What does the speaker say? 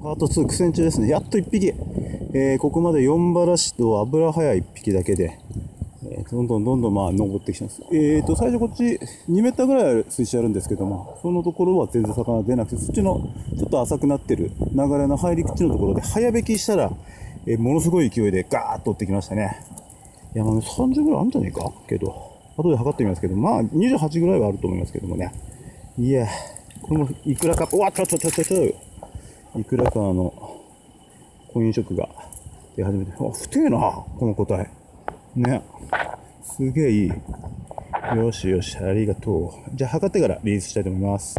パート2苦戦中ですね。やっと1匹。ここまで4バラシと油早い1匹だけで、どんどんまあ登ってきてます。最初こっち2メーターぐらい水深あるんですけども、そのところは全然魚出なくて、そっちのちょっと浅くなってる流れの入り口のところで早引きしたら、ものすごい勢いでガーッと追ってきましたね。いや、まあ30ぐらいあるんじゃないかけど、後で測ってみますけど、まあ28ぐらいはあると思いますけどもね。いや、これもいくらか、うわっちょいくらかのコイン色が出始めて、太えな、この個体。ね。すげえいい。よし、ありがとう。じゃあ測ってからリリースしたいと思います。